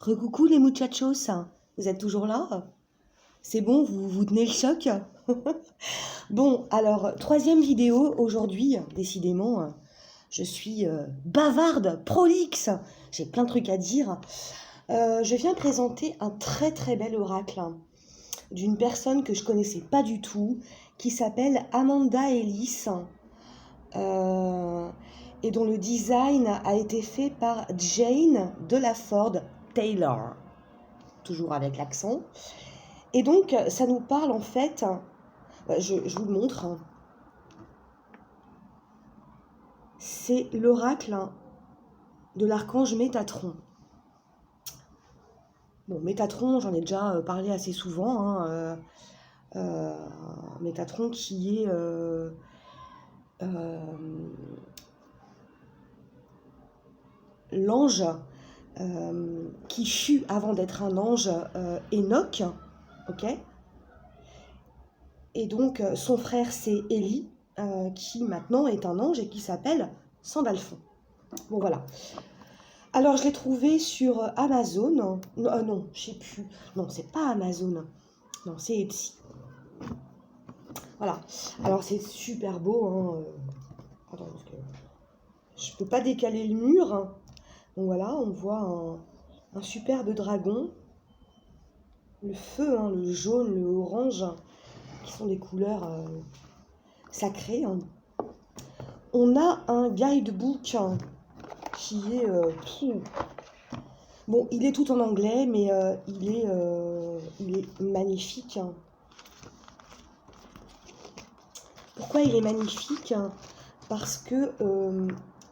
Recoucou les muchachos, vous êtes toujours là? C'est bon, vous tenez le choc? Bon, alors, troisième vidéo aujourd'hui, décidément, je suis bavarde, prolixe, j'ai plein de trucs à dire. Je viens présenter un très très bel oracle d'une personne que je connaissais pas du tout, qui s'appelle Amanda Ellis, et dont le design a été fait par Jane Delaford Taylor, toujours avec l'accent. Et donc, ça nous parle en fait, je vous le montre, c'est l'oracle de l'archange Métatron. Bon, Métatron, j'en ai déjà parlé assez souvent, Métatron qui est l'ange qui fut, avant d'être un ange, Enoch, ok. Et donc, son frère, c'est Élie, qui maintenant est un ange et qui s'appelle Sandalphon. Bon, voilà. Alors, je l'ai trouvé sur Amazon. Non, je sais plus. Non, c'est pas Amazon. Non, c'est Etsy. Voilà. Alors, c'est super beau. Attends, parce que je peux pas décaler le mur. Donc, voilà, on voit un superbe dragon. Le feu, le jaune, le orange, qui sont des couleurs sacrées. On a un guidebook qui est... bon, il est tout en anglais, mais il est magnifique. Pourquoi il est magnifique? Parce que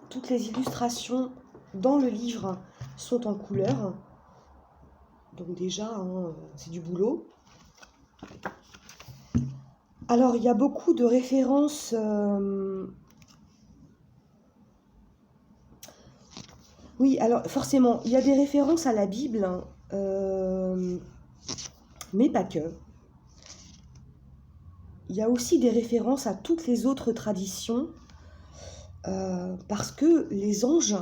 toutes les illustrations dans le livre sont en couleur. Donc déjà, c'est du boulot. Alors, il y a beaucoup de références... Oui, alors forcément, il y a des références à la Bible, mais pas que. Il y a aussi des références à toutes les autres traditions, parce que les anges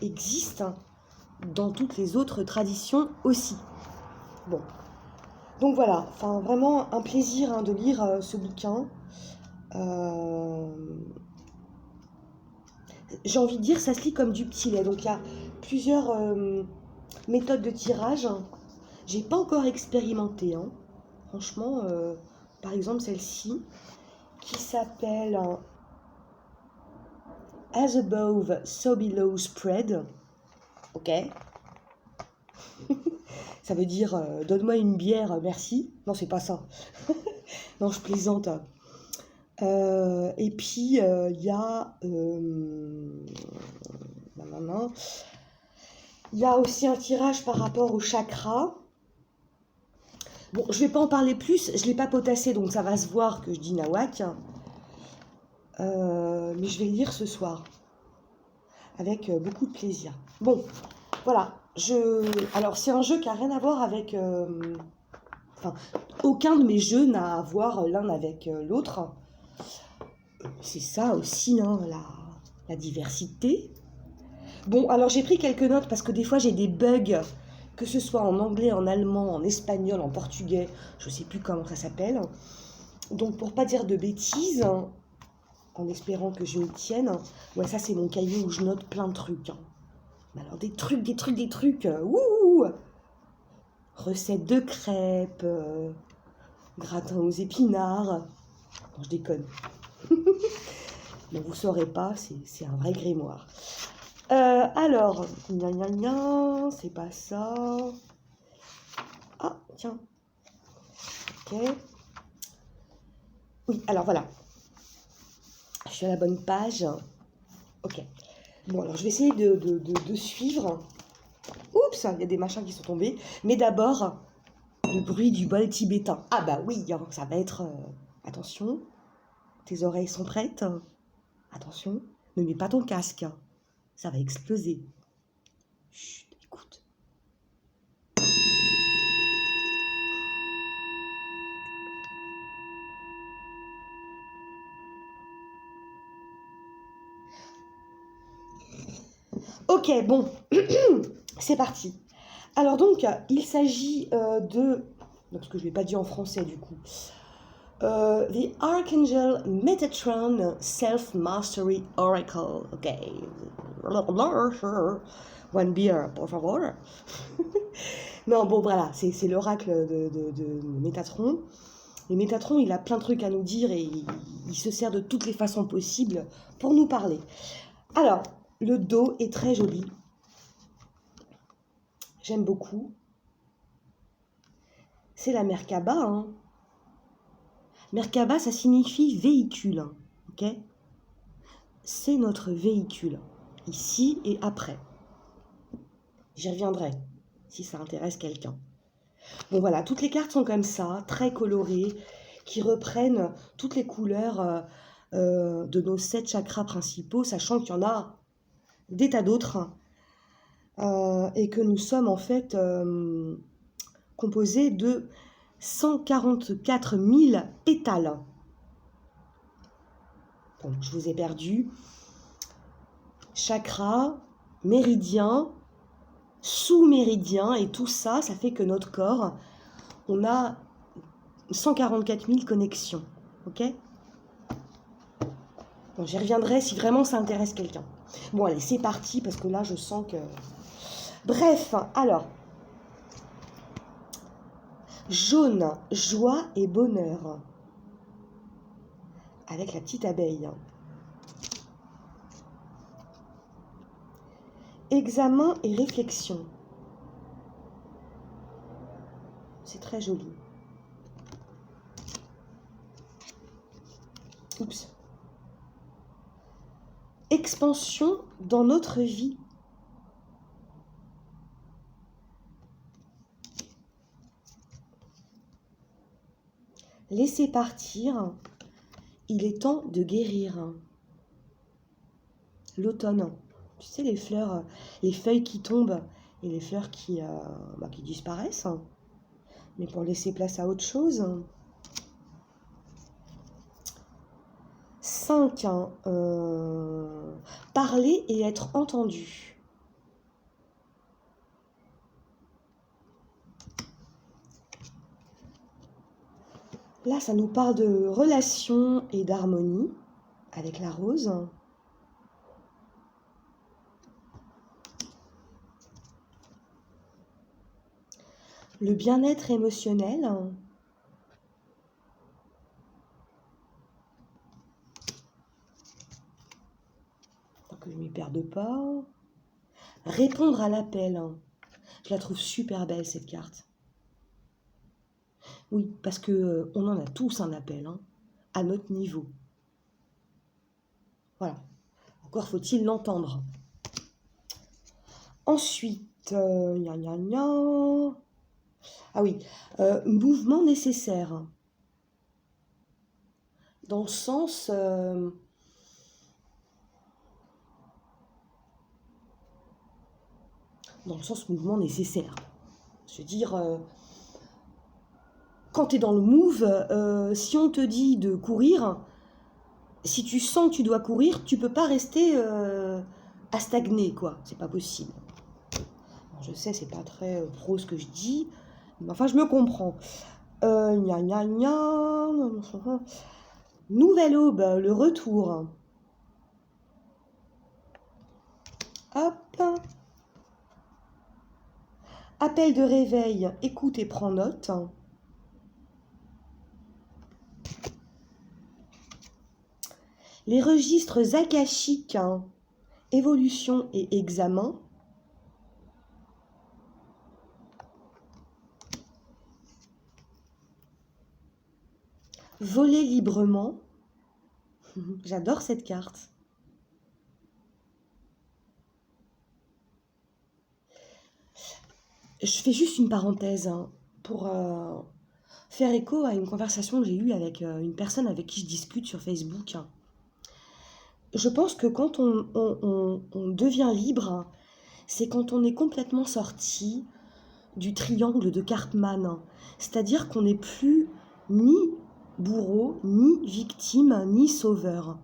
existent dans toutes les autres traditions aussi. Bon, donc voilà, enfin vraiment un plaisir de lire ce bouquin. J'ai envie de dire, ça se lit comme du petit lait. Donc il y a plusieurs méthodes de tirage. J'ai pas encore expérimenté, franchement. Par exemple celle-ci, qui s'appelle As Above, So Below Spread. Ok. Ça veut dire donne-moi une bière, merci. Non, c'est pas ça. Non, je plaisante. Et puis il y a il y a aussi un tirage par rapport au chakra. Bon, je vais pas en parler plus, je l'ai pas potassé, donc ça va se voir que je dis nawak. Mais je vais le lire ce soir avec beaucoup de plaisir. Bon, voilà. Alors, c'est un jeu qui n'a rien à voir avec... Enfin, aucun de mes jeux n'a à voir l'un avec l'autre. C'est ça aussi, la diversité. Bon, alors j'ai pris quelques notes parce que des fois j'ai des bugs, que ce soit en anglais, en allemand, en espagnol, en portugais, je ne sais plus comment ça s'appelle. Donc pour pas dire de bêtises, en espérant que je m'y tienne, ouais, ça c'est mon cahier où je note plein de trucs. Alors des trucs, wouhou! Recettes de crêpes, gratin aux épinards. Non, je déconne. Mais vous saurez pas, c'est un vrai grimoire. Alors, c'est pas ça. Ah, tiens. Ok. Oui, alors voilà. Je suis à la bonne page. Ok. Bon, alors je vais essayer de suivre. Oups, il y a des machins qui sont tombés. Mais d'abord, le bruit du bol tibétain. Ah bah oui, ça va être... Attention, tes oreilles sont prêtes. Attention, ne mets pas ton casque. Ça va exploser. Chut, écoute. Ok, bon, c'est parti. Alors donc, il s'agit de... Donc, ce que je ne l'ai pas dit en français du coup. The Archangel Metatron Self-Mastery Oracle. Ok. One beer, por favor. Non, bon, voilà, c'est l'oracle de Métatron. Et Métatron, il a plein de trucs à nous dire et il se sert de toutes les façons possibles pour nous parler. Alors, le dos est très joli. J'aime beaucoup. C'est la Merkaba, hein. Merkaba, ça signifie véhicule, ok? C'est notre véhicule, ici et après. J'y reviendrai, si ça intéresse quelqu'un. Bon voilà, toutes les cartes sont comme ça, très colorées, qui reprennent toutes les couleurs de nos 7 chakras principaux, sachant qu'il y en a des tas d'autres, et que nous sommes en fait composés de 144 000 pétales. Donc, je vous ai perdu. Chakra, méridien, sous-méridien, et tout ça, ça fait que notre corps, on a 144 000 connexions. Ok? Bon, j'y reviendrai si vraiment ça intéresse quelqu'un. Bon, allez, c'est parti, parce que là, je sens que... Bref, alors... Jaune, joie et bonheur. Avec la petite abeille. Examen et réflexion. C'est très joli. Oups. Expansion dans notre vie. Laissez partir. Il est temps de guérir. L'automne. Tu sais, les fleurs, les feuilles qui tombent et les fleurs qui disparaissent. Mais pour laisser place à autre chose. 5. Parler et être entendu. Là, ça nous parle de relation et d'harmonie avec la rose. Le bien-être émotionnel. Pour que je ne m'y perde pas. Répondre à l'appel. Je la trouve super belle, cette carte. Oui, parce que on en a tous un appel, hein, à notre niveau. Voilà. Encore faut-il l'entendre. Ensuite, ah oui, mouvement nécessaire. Dans le sens... mouvement nécessaire. Je veux dire... quand tu es dans le move, si on te dit de courir, si tu sens que tu dois courir, tu peux pas rester à stagner, quoi. C'est pas possible. Bon, je sais, c'est pas très pro ce que je dis, mais enfin, je me comprends. Nouvelle aube, le retour. Hop. Appel de réveil, écoute et prends note. Les registres akashiques, évolution et examen. Voler librement. J'adore cette carte. Je fais juste une parenthèse pour faire écho à une conversation que j'ai eue avec une personne avec qui je discute sur Facebook. Je pense que quand on devient libre, c'est quand on est complètement sorti du triangle de Cartman. C'est-à-dire qu'on n'est plus ni bourreau, ni victime, ni sauveur.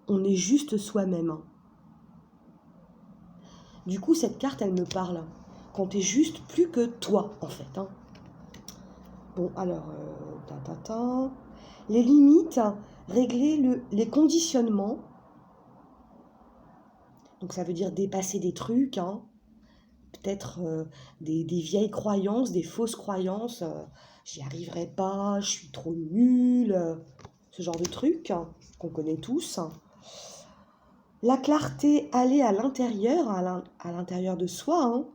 On est juste soi-même. Du coup, cette carte, elle me parle. quand tu es juste plus que toi, en fait. Hein. Bon, alors, les limites, régler les conditionnements. Donc ça veut dire dépasser des trucs, hein. Peut-être des vieilles croyances, des fausses croyances. J'y arriverai pas, je suis trop nulle. Ce genre de trucs hein, qu'on connaît tous. La clarté, aller à l'intérieur, à l'intérieur de soi. Hein.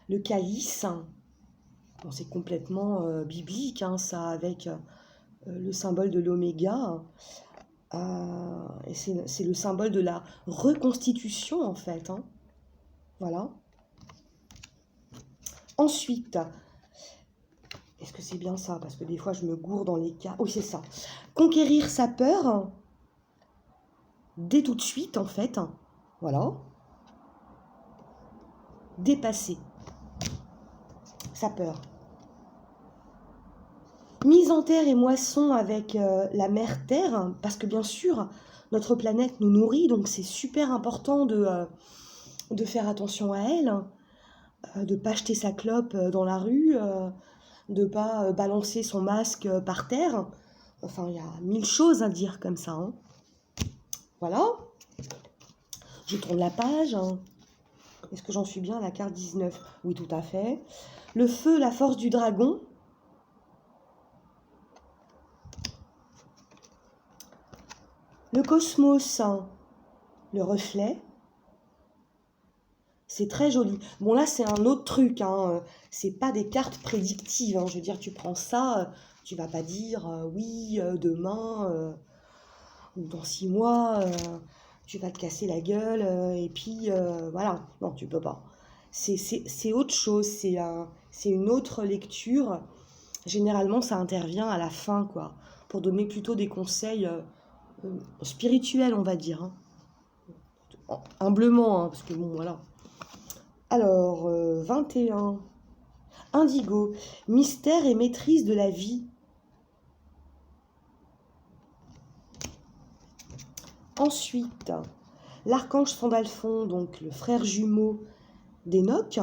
Le calice, bon, c'est complètement biblique, hein, ça, avec le symbole de l'oméga. Et c'est le symbole de la reconstitution, en fait. Hein. Voilà. Ensuite, est-ce que c'est bien ça? Parce que des fois, je me gourre dans les cas. Oui, c'est ça. Conquérir sa peur dès tout de suite, en fait. Voilà. Dépasser sa peur. Mise en terre et moisson avec la mère Terre, parce que bien sûr, notre planète nous nourrit, donc c'est super important de faire attention à elle, de ne pas jeter sa clope dans la rue, de ne pas balancer son masque par terre. Enfin, il y a 1000 choses à dire comme ça. Hein. Voilà. Je tourne la page. Hein. Est-ce que j'en suis bien à la carte 19? Oui, tout à fait. Le feu, la force du dragon. Le cosmos, le reflet. C'est très joli. Bon, là, c'est un autre truc. Hein. C'est pas des cartes prédictives. Hein. Je veux dire, tu prends ça, tu vas pas dire oui, demain ou dans 6 mois, tu vas te casser la gueule et puis voilà. Non, tu peux pas. C'est autre chose. C'est une autre lecture. Généralement, ça intervient à la fin, quoi, pour donner plutôt des conseils spirituels, on va dire. Hein. Humblement, hein, parce que bon, voilà. Alors, 21. Indigo, mystère et maîtrise de la vie. Ensuite, l'archange Sandalphon, donc le frère jumeau d'Enoch,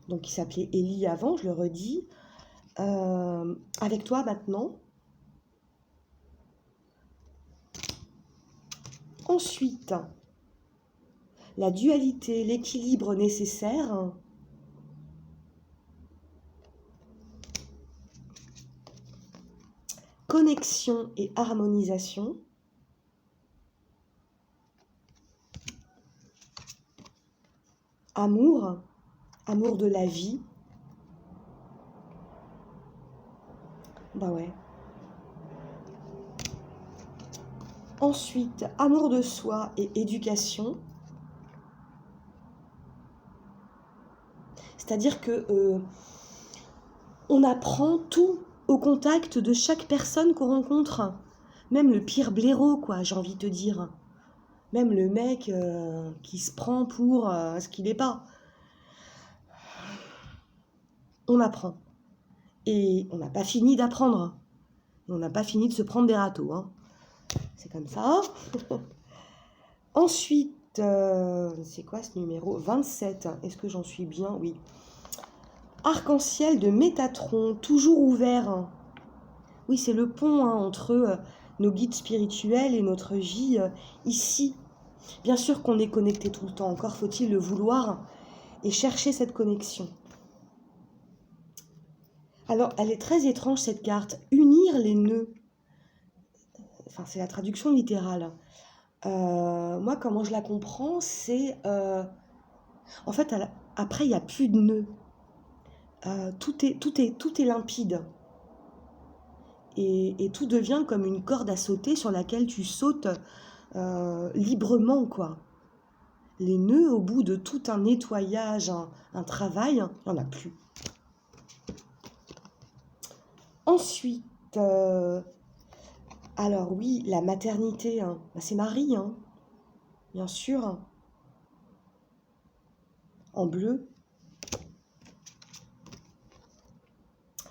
donc qui s'appelait Élie avant, je le redis, avec toi maintenant. Ensuite, la dualité, l'équilibre nécessaire. Connexion et harmonisation. Amour, amour de la vie. Bah ouais. Ensuite, amour de soi et éducation. C'est-à-dire que on apprend tout au contact de chaque personne qu'on rencontre. Même le pire blaireau, quoi, j'ai envie de te dire. Même le mec qui se prend pour ce qu'il n'est pas. On apprend. Et on n'a pas fini d'apprendre. On n'a pas fini de se prendre des râteaux. Hein. C'est comme ça. Ensuite, c'est quoi ce numéro? 27. Est-ce que j'en suis bien? Oui. Arc-en-ciel de Métatron, toujours ouvert. Oui, c'est le pont hein, entre nos guides spirituels et notre vie ici. Bien sûr qu'on est connecté tout le temps, encore faut-il le vouloir et chercher cette connexion. Alors, elle est très étrange cette carte. Unir les nœuds. Enfin, c'est la traduction littérale. Moi, comment je la comprends, c'est... en fait, après, il n'y a plus de nœuds. Tout est limpide. Et tout devient comme une corde à sauter sur laquelle tu sautes librement, quoi. Les nœuds, au bout de tout un nettoyage, un travail, il n'y en a plus. Ensuite, alors oui, la maternité, hein, bah, c'est Marie, hein, bien sûr, en bleu.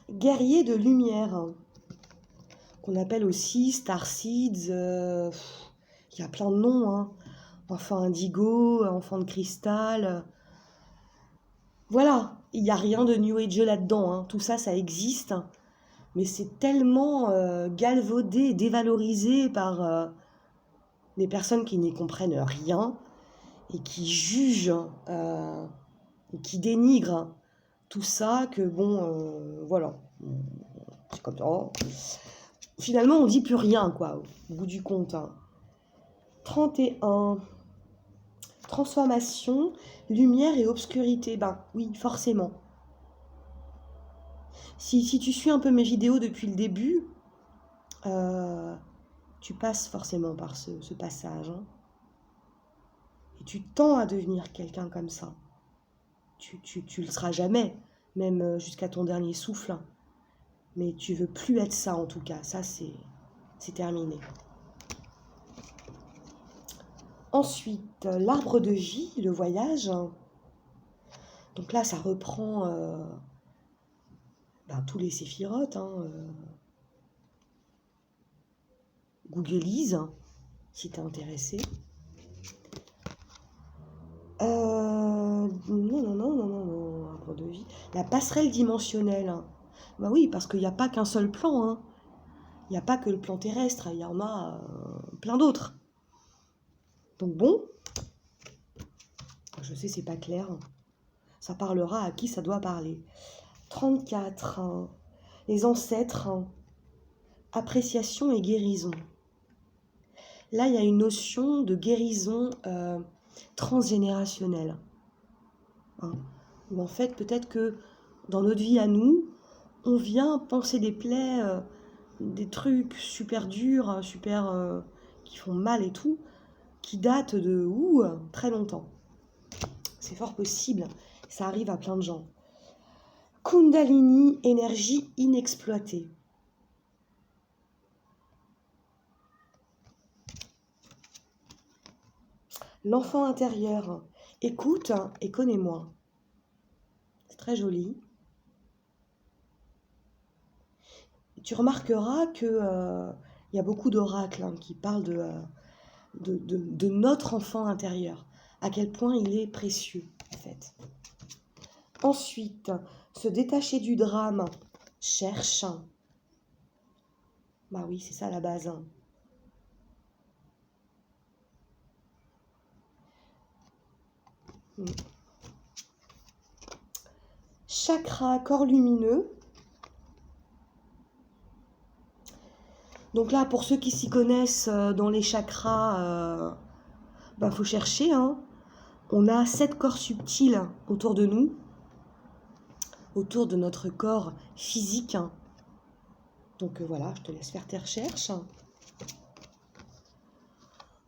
Guerrier de lumière, hein, qu'on appelle aussi Starseeds, il y a plein de noms, hein. enfant indigo, enfant de cristal. Voilà, il n'y a rien de New Age là-dedans, hein. Tout ça, ça existe, mais c'est tellement galvaudé et dévalorisé par des personnes qui n'y comprennent rien et qui jugent et qui dénigrent tout ça que bon, voilà, c'est comme ça. Finalement, on dit plus rien, quoi, au bout du compte, hein. 31. Transformation, lumière et obscurité. Ben oui, forcément. Si tu suis un peu mes vidéos depuis le début, tu passes forcément par ce passage, hein. Et tu tends à devenir quelqu'un comme ça. Tu le seras jamais, même jusqu'à ton dernier souffle. Mais tu veux plus être ça en tout cas. Ça, c'est terminé. Ensuite, l'arbre de vie, le voyage. Donc là, ça reprend tous les séphirotes, hein, Googlise, si t'es intéressé. Non, arbre de vie. La passerelle dimensionnelle, hein. Bah oui, parce qu'il n'y a pas qu'un seul plan, hein. Il n'y a pas que le plan terrestre, il y en a plein d'autres. Donc bon, je sais, c'est pas clair. Ça parlera à qui ça doit parler. 34, hein. Les ancêtres, hein. Appréciation et guérison. Là, il y a une notion de guérison transgénérationnelle. Hein. Où en fait, peut-être que dans notre vie à nous, on vient penser des plaies, des trucs super durs, super qui font mal et tout, qui datent de très longtemps. C'est fort possible, ça arrive à plein de gens. Kundalini, énergie inexploitée. L'enfant intérieur, écoute et connais-moi. C'est très joli. Tu remarqueras que y a beaucoup d'oracles, hein, qui parlent de notre enfant intérieur, à quel point il est précieux, en fait. Ensuite, se détacher du drame, cherche. Bah oui, c'est ça la base, hein. Chakra, corps lumineux. Donc là, pour ceux qui s'y connaissent dans les chakras, faut chercher, hein. On a 7 corps subtils autour de nous, autour de notre corps physique. Donc voilà, je te laisse faire tes recherches.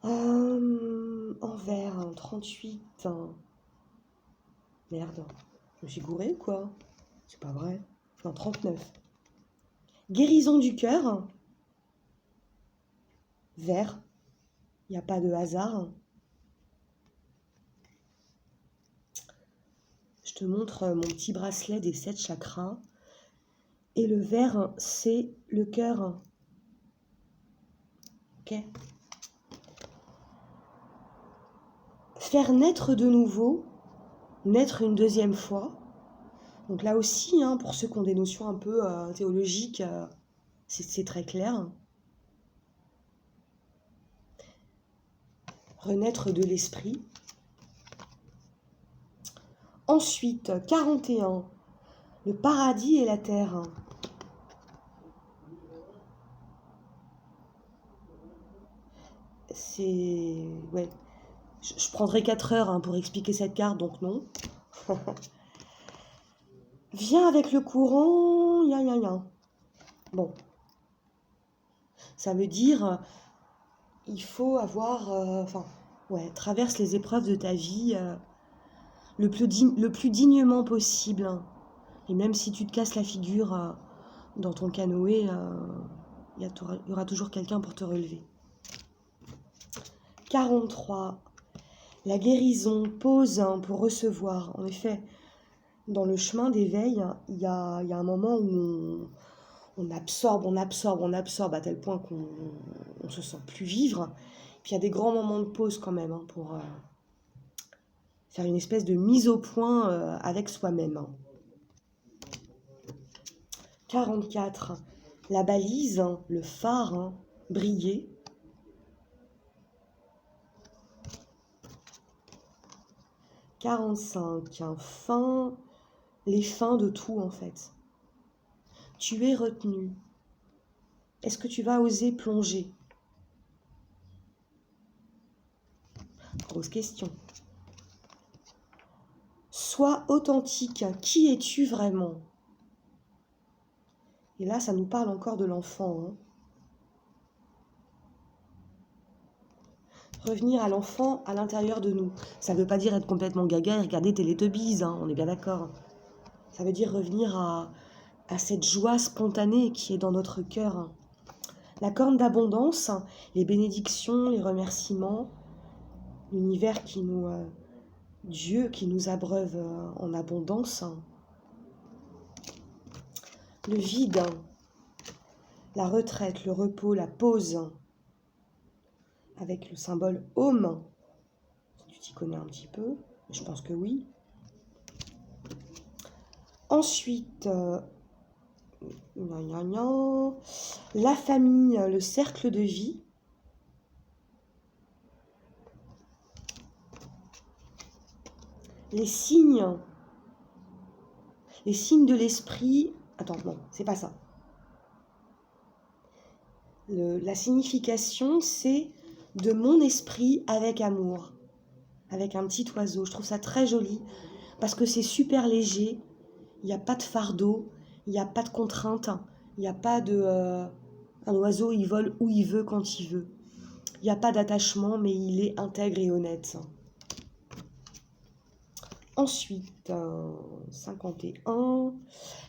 En vert, 38. Merde, je me suis gourée ou quoi? C'est pas vrai. Non, 39. Guérison du cœur. Vert. Il n'y a pas de hasard. Je te montre mon petit bracelet des 7 chakras. Et le vert, c'est le cœur. Ok. Faire naître de nouveau, naître une deuxième fois. Donc là aussi, hein, pour ceux qui ont des notions un peu théologiques, c'est très clair. Renaître de l'esprit. Ensuite, 41, le paradis et la terre. C'est... Ouais. Je prendrai 4 heures, hein, pour expliquer cette carte, donc non. Viens avec le courant, Bon. Ça veut dire, il faut avoir... traverse les épreuves de ta vie le plus dignement possible. Hein. Et même si tu te casses la figure dans ton canoë, il y aura toujours quelqu'un pour te relever. 43. La guérison, pause, hein, pour recevoir. En effet, dans le chemin d'éveil, il y a un moment où on absorbe à tel point qu'on ne se sent plus vivre. Puis il y a des grands moments de pause quand même, hein, pour faire une espèce de mise au point avec soi-même. Hein. 44, la balise, hein, le phare, hein, briller. 45, un fin, les fins de tout en fait. Tu es retenu. Est-ce que tu vas oser plonger? Grosse question. Sois authentique. Qui es-tu vraiment? Et là, ça nous parle encore de l'enfant. Hein. Revenir à l'enfant à l'intérieur de nous. Ça ne veut pas dire être complètement gaga et regarder Teletubbies, hein, on est bien d'accord. Ça veut dire revenir à cette joie spontanée qui est dans notre cœur. Hein. La corne d'abondance, les bénédictions, les remerciements, l'univers qui nous... Dieu qui nous abreuve en abondance. Hein. Le vide, la retraite, le repos, la pause, avec le symbole Om. Tu t'y connais un petit peu, je pense que oui. Ensuite, la famille, le cercle de vie. Les signes de l'esprit. Attends, non, c'est pas ça. La signification, c'est de mon esprit avec amour, avec un petit oiseau. Je trouve ça très joli parce que c'est super léger. Il n'y a pas de fardeau, il n'y a pas de contrainte, il n'y a pas de... un oiseau, il vole où il veut, quand il veut. Il n'y a pas d'attachement, mais il est intègre et honnête. Ensuite, 51,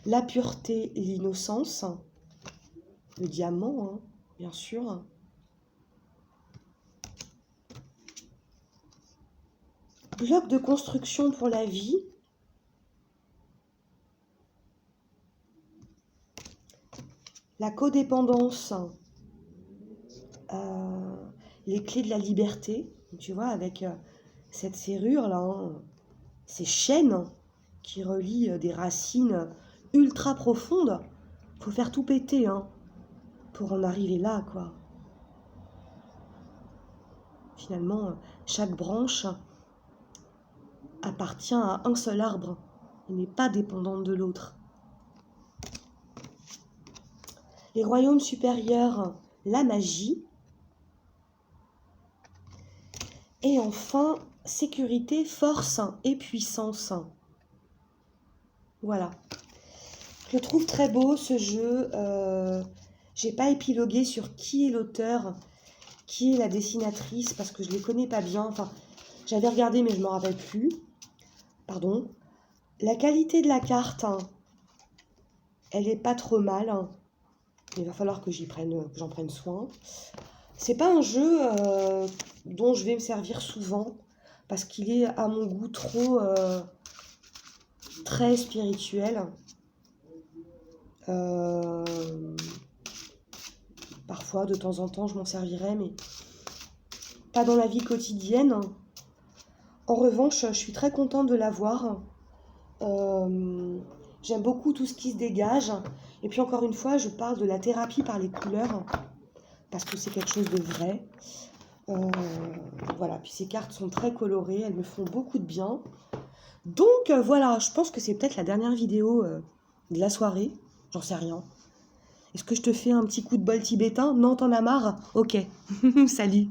la pureté et l'innocence, le diamant, hein, bien sûr. Bloc de construction pour la vie. La codépendance, les clés de la liberté, tu vois, avec cette serrure-là, hein, ces chaînes qui relient des racines ultra profondes. Faut faire tout péter, hein, pour en arriver là, quoi. Finalement, chaque branche appartient à un seul arbre et n'est pas dépendante de l'autre. Les royaumes supérieurs, la magie. Et enfin, sécurité, force et puissance. Voilà. Je le trouve très beau ce jeu. J'ai pas épilogué sur qui est l'auteur, qui est la dessinatrice, parce que je les connais pas bien. Enfin, j'avais regardé mais je me rappelle plus. Pardon. La qualité de la carte, hein, elle est pas trop mal. Hein. Il va falloir que j'en prenne soin. C'est pas un jeu dont je vais me servir souvent parce qu'il est à mon goût trop très spirituel. Parfois, de temps en temps, je m'en servirai, mais pas dans la vie quotidienne. En revanche, je suis très contente de l'avoir. J'aime beaucoup tout ce qui se dégage. Et puis encore une fois, je parle de la thérapie par les couleurs, parce que c'est quelque chose de vrai. Voilà, puis ces cartes sont très colorées, elles me font beaucoup de bien. Donc voilà, je pense que c'est peut-être la dernière vidéo de la soirée. J'en sais rien. Est-ce que je te fais un petit coup de bol tibétain? Non, t'en as marre? Ok, salut.